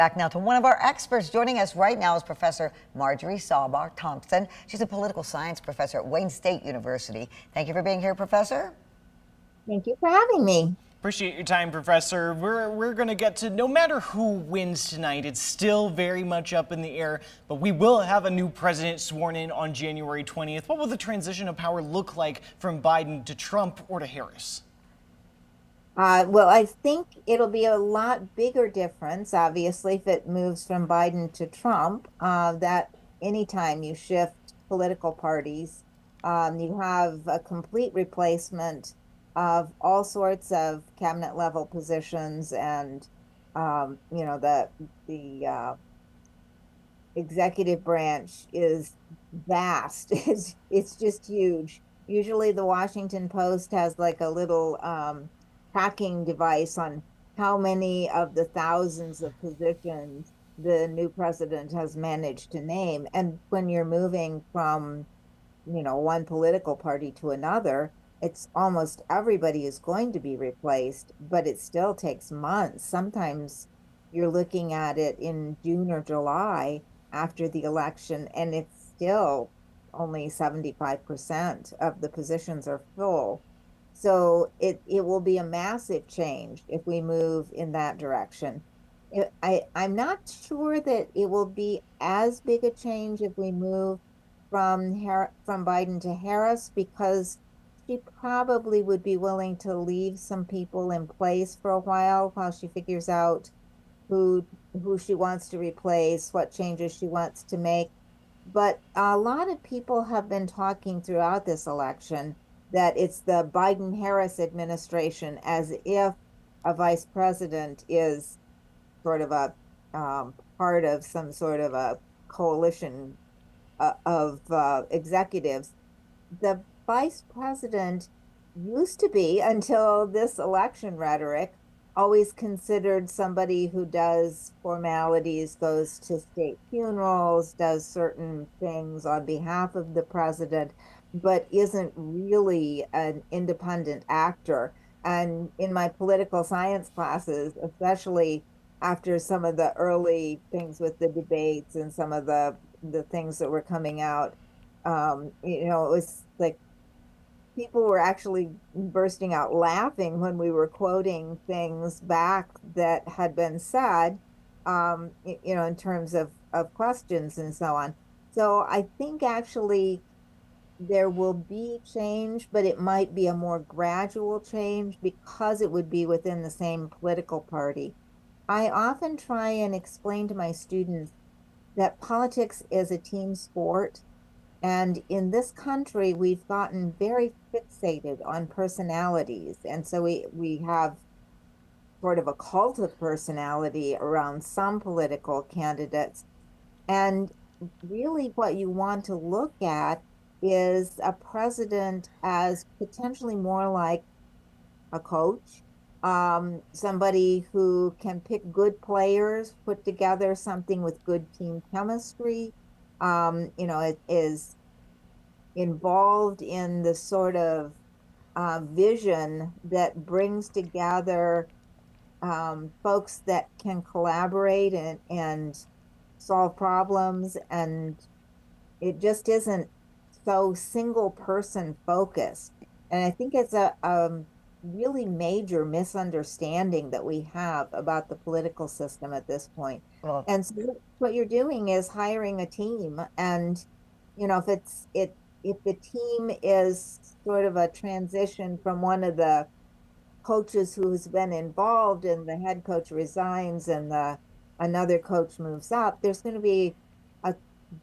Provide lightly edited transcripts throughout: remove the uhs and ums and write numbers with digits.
Back now to one of our experts. Joining us right now is Professor Marjorie Sarbaugh-Thompson. She's a political science professor at Wayne State University. Thank you for being here, Professor. Thank you for having me. Appreciate your time, Professor. We're going to get to, no matter who wins tonight, it's still very much up in the air, but we will have a new president sworn in on January 20th. What will the transition of power look like from Biden to Trump or to Harris? Well, I think it'll be a lot bigger difference, obviously, if it moves from Biden to Trump, that anytime you shift political parties, you have a complete replacement of all sorts of cabinet level positions and, the executive branch is vast. It's just huge. Usually the Washington Post has like a little, tracking device on how many of the thousands of positions the new president has managed to name. And when you're moving from, one political party to another, it's almost everybody is going to be replaced, but it still takes months. Sometimes you're looking at it in June or July after the election, and it's still only 75% of the positions are full. So it will be a massive change if we move in that direction. I'm not sure that it will be as big a change if we move from Biden to Harris, because she probably would be willing to leave some people in place for a while she figures out who she wants to replace, what changes she wants to make. But a lot of people have been talking throughout this election that it's the Biden-Harris administration, as if a vice president is sort of a part of some sort of a coalition of executives. The vice president used to be, until this election rhetoric, always considered somebody who does formalities, goes to state funerals, does certain things on behalf of the president, but isn't really an independent actor. And in my political science classes, especially after some of the early things with the debates and some of the things that were coming out, it was like people were actually bursting out laughing when we were quoting things back that had been said, in terms of questions and so on. So I think actually there will be change, but it might be a more gradual change because it would be within the same political party. I often try and explain to my students that politics is a team sport. And in this country, we've gotten very fixated on personalities. And so we have sort of a cult of personality around some political candidates. And really what you want to look at is a president as potentially more like a coach, somebody who can pick good players, put together something with good team chemistry. It is involved in the sort of vision that brings together folks that can collaborate and solve problems. And it just isn't so single person focused. And I think it's a really major misunderstanding that we have about the political system at this point. Well, And so what you're doing is hiring a team. And, if the team is sort of a transition from one of the coaches who's been involved and the head coach resigns and another coach moves up, there's going to be a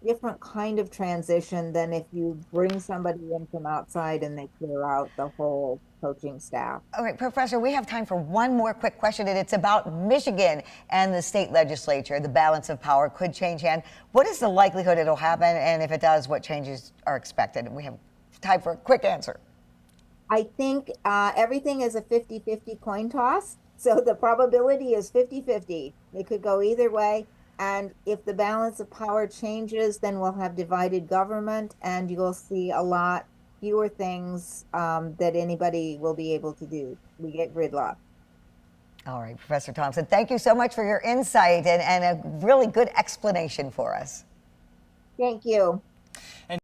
different kind of transition than if you bring somebody in from outside and they clear out the whole coaching staff. all right, Professor, we have time for one more quick question, and it's about Michigan and the state legislature. The balance of power could change hands. What is the likelihood it'll happen? And if it does, what changes are expected? And we have time for a quick answer. I think everything is a 50-50 coin toss. So the probability is 50-50. It could go either way. And if the balance of power changes, then we'll have divided government, and you'll see a lot fewer things that anybody will be able to do. We get gridlock. All right, Professor Thompson, thank you so much for your insight and a really good explanation for us. Thank you.